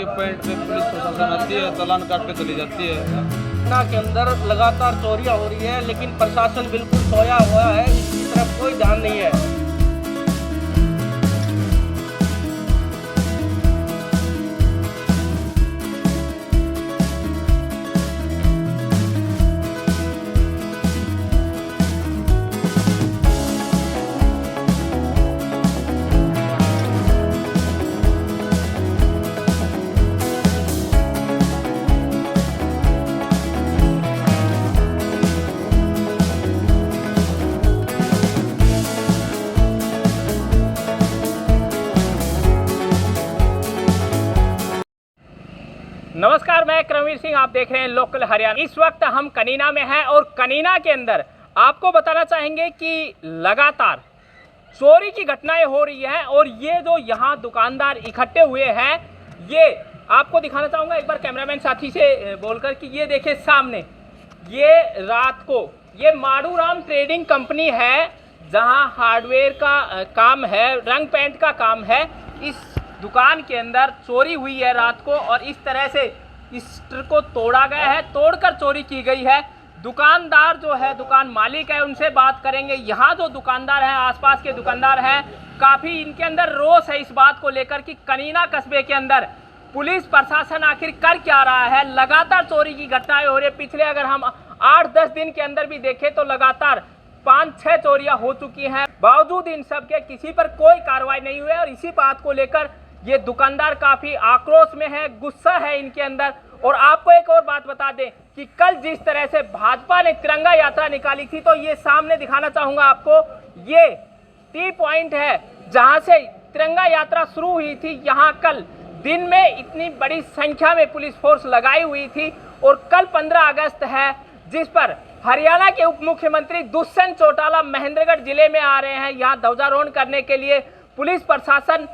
T point पे police प्रशासन आती है, चालान काट के चली जाती है। पटना के अंदर लगातार चोरियां हो रही है, लेकिन प्रशासन बिल्कुल सोया हुआ है, इसकी तरफ कोई ध्यान नहीं है। नमस्कार, मैं क्रमवीर सिंह, आप देख रहे हैं लोकल हरियाणा। इस वक्त हम कनीना में हैं और कनीना के अंदर आपको बताना चाहेंगे कि लगातार चोरी की घटनाएं हो रही हैं और ये जो यहाँ दुकानदार इकट्ठे हुए हैं, ये आपको दिखाना चाहूँगा एक बार कैमरामैन साथी से बोलकर कि ये देखिए सामने, ये रात को ये माडूराम ट्रेडिंग कंपनी है जहाँ हार्डवेयर का काम है, रंग पेंट का काम है। इस दुकान के अंदर चोरी हुई है रात को और इस तरह से इस को तोड़ा गया है, तोड़कर चोरी की गई है। दुकानदार जो है, दुकान मालिक है, उनसे बात करेंगे। यहाँ जो दुकानदार हैं, आसपास के दुकानदार हैं, काफ़ी इनके अंदर रोष है इस बात को लेकर कि कनीना कस्बे के अंदर पुलिस प्रशासन आखिर कर क्या रहा है। लगातार चोरी की घटनाएं हो रही है। पिछले अगर हम 8-10 दिन के अंदर भी देखें तो लगातार 5-6 चोरियां हो चुकी हैं। बावजूद इन सब के किसी पर कोई कार्रवाई नहीं हुई है और इसी बात को लेकर ये दुकानदार काफी आक्रोश में है, गुस्सा है इनके अंदर। और आपको एक और बात बता दें कि कल जिस तरह से भाजपा ने तिरंगा यात्रा निकाली थी, तो ये सामने दिखाना चाहूंगा आपको, ये टी पॉइंट है जहां से तिरंगा यात्रा शुरू हुई थी। यहाँ कल दिन में इतनी बड़ी संख्या में पुलिस फोर्स लगाई हुई थी और कल 15 अगस्त है, जिस पर हरियाणा के उप मुख्यमंत्री दुष्यंत चौटाला महेंद्रगढ़ जिले में आ रहे हैं। यहाँ ध्वजारोहण करने के लिए पुलिस प्रशासन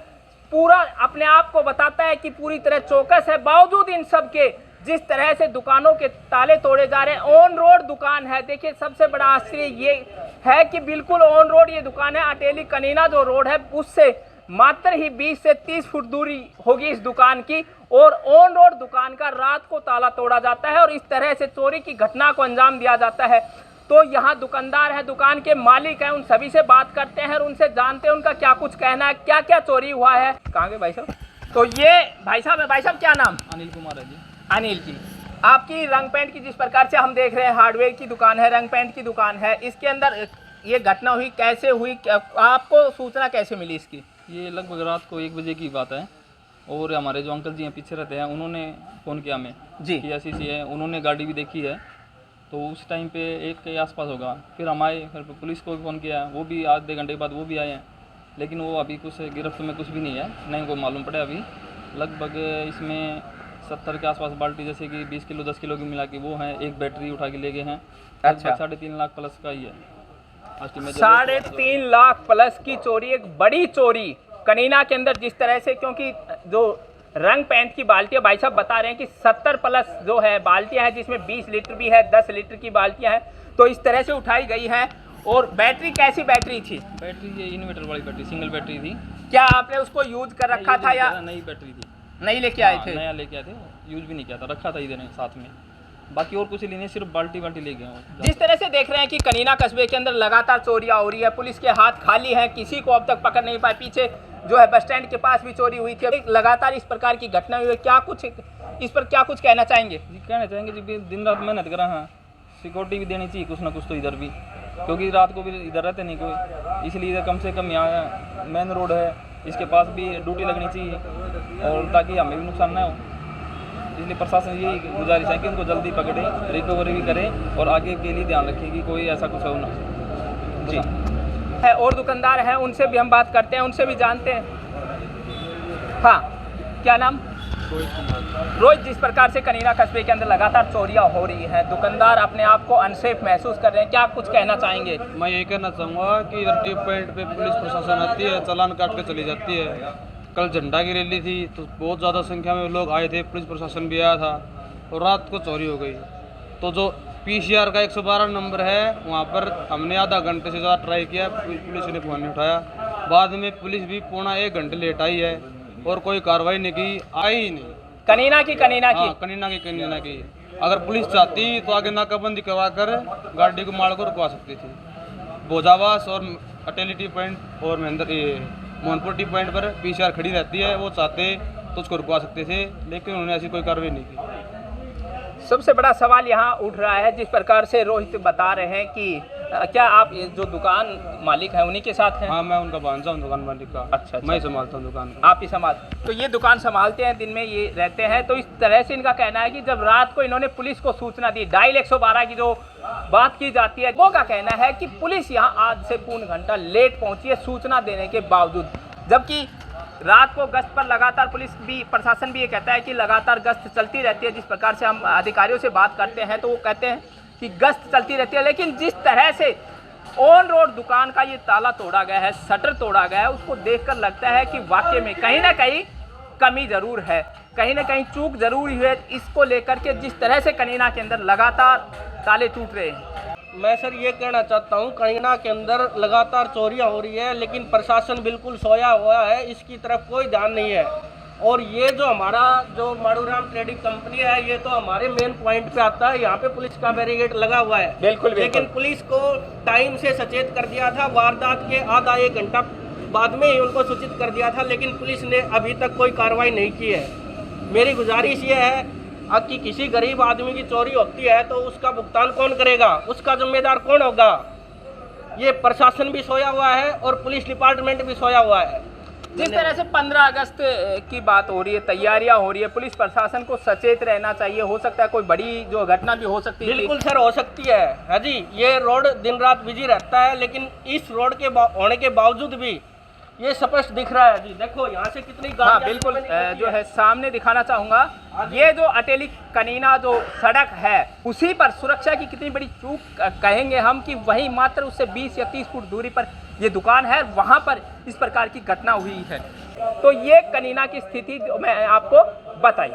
पूरा अपने आप को बताता है कि पूरी तरह चौकस है। बावजूद इन सब के जिस तरह से दुकानों के ताले तोड़े जा रहे हैं, ऑन रोड दुकान है। देखिए, सबसे बड़ा आश्चर्य ये है कि बिल्कुल ऑन रोड ये दुकान है। अटेली कनीना जो रोड है उससे मात्र ही 20 से 30 फुट दूरी होगी इस दुकान की, और ऑन रोड दुकान का रात को ताला तोड़ा जाता है और इस तरह से चोरी की घटना को अंजाम दिया जाता है। तो यहाँ दुकानदार है, दुकान के मालिक हैं, उन सभी से बात करते हैं और उनसे जानते हैं उनका क्या कुछ कहना है, क्या क्या चोरी हुआ है। कहाँ गए भाई साहब? तो ये भाई साहब क्या नाम? अनिल कुमार है जी। अनिल जी, आपकी रंग पेंट की जिस प्रकार से हम देख रहे हैं, हार्डवेयर की दुकान है, रंग पेंट की दुकान है, इसके अंदर ये घटना हुई, कैसे हुई, आपको सूचना कैसे मिली इसकी? ये लगभग रात को 1 बजे की बात है और हमारे जो अंकल जी हैं पीछे रहते हैं, उन्होंने फ़ोन किया हमें जी कि ऐसी है। उन्होंने गाड़ी भी देखी है, तो उस टाइम पे 1 के आसपास होगा। फिर हम आए, फिर पुलिस को भी फ़ोन किया, वो भी आधे घंटे के बाद वो भी आए हैं, लेकिन वो अभी कुछ गिरफ्त में कुछ भी नहीं है, नहीं को मालूम पड़े अभी। लगभग इसमें 70 के आसपास बाल्टी, जैसे कि 20 किलो 10 किलो की मिला के वो हैं। एक बैटरी उठा के ले गए हैं। अच्छा, 3.5 लाख प्लस का ही है। 3.5 लाख प्लस की चोरी, एक बड़ी चोरी कनीना के अंदर जिस तरह से, क्योंकि जो रंग पेंट की बाल्टियाँ भाई साहब बता रहे हैं कि 70 प्लस जो है बाल्टियाँ हैं, जिसमें 20 लीटर भी है, 10 लीटर की बाल्टियाँ हैं, तो इस तरह से उठाई गई है। और बैटरी कैसी बैटरी थी? बैटरी ये इन्वर्टर वाली बैटरी, सिंगल बैटरी थी। क्या आपने उसको यूज कर रखा था या नई बैटरी थी? नहीं लेके आए थे? नया लेके आए थे, यूज भी नहीं किया था, रखा था इधर साथ में। बाकी और कुछ नहीं, सिर्फ बाल्टी ले गए हैं। जिस तरह से देख रहे हैं कि कनीना कस्बे के अंदर लगातार चोरियां हो रही है, पुलिस के हाथ खाली हैं, किसी को अब तक पकड़ नहीं पाए। पीछे जो है बस स्टैंड के पास भी चोरी हुई थी, लगातार इस प्रकार की घटना हुई है। क्या कुछ इस पर क्या कुछ कहना चाहेंगे? जी कहना चाहेंगे जी, दिन रात मेहनत करा। हाँ, सिक्योरिटी भी देनी चाहिए कुछ ना कुछ तो इधर भी, क्योंकि रात को भी इधर रहते नहीं कोई, इसलिए इधर कम से कम यहाँ मेन रोड है, इसके पास भी ड्यूटी लगनी चाहिए और ताकि हमें भी नुकसान ना हो। इसलिए प्रशासन यही गुजारिश है कि उनको जल्दी पकड़ें, रिकवरी भी करें और आगे के लिए ध्यान रखें कि कोई ऐसा कुछ हो ना। जी है, और दुकानदार हैं, उनसे भी हम बात करते हैं, उनसे भी जानते हैं। हाँ, क्या नाम? रोहित। जिस प्रकार से कनीना कस्बे के अंदर लगातार चोरियां हो रही हैं, दुकानदार अपने आप को अनसेफ महसूस कर रहे हैं, क्या आप कुछ कहना चाहेंगे? मैं ये कहना चाहूँगा कि इधर टी पॉइंट पे पुलिस प्रशासन आती है, चालान काट के चली जाती है। कल झंडा की रैली थी तो बहुत ज़्यादा संख्या में लोग आए थे, पुलिस प्रशासन भी आया था और रात को चोरी हो गई। तो जो PCR का 112 नंबर है, वहाँ पर हमने आधा घंटे से ज़्यादा ट्राई किया, पुलिस ने फ़ोन नहीं उठाया। बाद में पुलिस भी 1.25 घंटे लेट आई है और कोई कार्रवाई नहीं की, आई ही नहीं। कनीना की हाँ, कनीना की अगर पुलिस चाहती तो आगे नाकाबंदी करवा कर गाड़ी को मार को रुकवा सकती थी। भोजावास और अटेली टी पॉइंट और मोहनपुर टी पॉइंट पर पीसीआर खड़ी रहती है, वो चाहते तो उसको रुकवा सकते थे, लेकिन उन्होंने ऐसी कोई कार्रवाई नहीं की। सबसे बड़ा सवाल यहाँ उठ रहा है, जिस प्रकार से रोहित बता रहे हैं कि क्या आप ये जो दुकान मालिक हैं उन्हीं के साथ हैं? हाँ, मैं उनका भांजा हूँ दुकान मालिक का। अच्छा। मैं ही संभालता हूँ दुकान को। आप ही संभाल, तो ये दुकान संभालते हैं, दिन में ये रहते हैं। तो इस तरह से इनका कहना है कि जब रात को इन्होंने पुलिस को सूचना दी, डायल 112 की जो बात की जाती है, वो का कहना है कि पुलिस यहाँ आज से पौन घंटा लेट पहुंची है सूचना देने के बावजूद। जबकि रात को गश्त पर लगातार पुलिस भी, प्रशासन भी ये कहता है कि लगातार गश्त चलती रहती है। जिस प्रकार से हम अधिकारियों से बात करते हैं तो वो कहते हैं कि गश्त चलती रहती है, लेकिन जिस तरह से ऑन रोड दुकान का ये ताला तोड़ा गया है, शटर तोड़ा गया है, उसको देखकर लगता है कि वाकई में कहीं ना कहीं कमी जरूर है, कहीं ना कहीं चूक जरूर हुई है। इसको लेकर के जिस तरह से कनीना के अंदर लगातार ताले टूट रहे हैं, मैं सर ये कहना चाहता हूँ, कनीना के अंदर लगातार चोरियां हो रही है, लेकिन प्रशासन बिल्कुल सोया हुआ है, इसकी तरफ कोई ध्यान नहीं है। और ये जो हमारा जो माड़ूराम ट्रेडिंग कंपनी है, ये तो हमारे मेन पॉइंट पे आता है, यहाँ पे पुलिस का बैरिकेड लगा हुआ है। बिल्कुल। लेकिन पुलिस को टाइम से सचेत कर दिया था, वारदात के आधा एक घंटा बाद में ही उनको सूचित कर दिया था, लेकिन पुलिस ने अभी तक कोई कार्रवाई नहीं की है। मेरी गुजारिश ये है कि किसी गरीब आदमी की चोरी होती है तो उसका भुगतान कौन करेगा, उसका जिम्मेदार कौन होगा? ये प्रशासन भी सोया हुआ है और पुलिस डिपार्टमेंट भी सोया हुआ है। जिस तरह से 15 अगस्त की बात हो रही है, तैयारियां हो रही है, पुलिस प्रशासन को सचेत रहना चाहिए। हो सकता है कोई बड़ी जो घटना भी हो सकती है। बिल्कुल सर, हो सकती है। हाँ जी, ये रोड दिन रात बिजी रहता है, लेकिन इस रोड के होने के बावजूद भी ये स्पष्ट दिख रहा है जी। देखो यहाँ से कितनी गाड़ियाँ। हाँ बिल्कुल, जो है सामने दिखाना चाहूँगा, ये जो अटेली कनीना जो सड़क है, उसी पर सुरक्षा की कितनी बड़ी चूक कहेंगे हम कि वहीं मात्र उससे 20 या 30 फुट दूरी पर ये दुकान है, वहाँ पर इस प्रकार की घटना हुई है। तो ये कनीना की स्थिति जो मैं आपको बताई।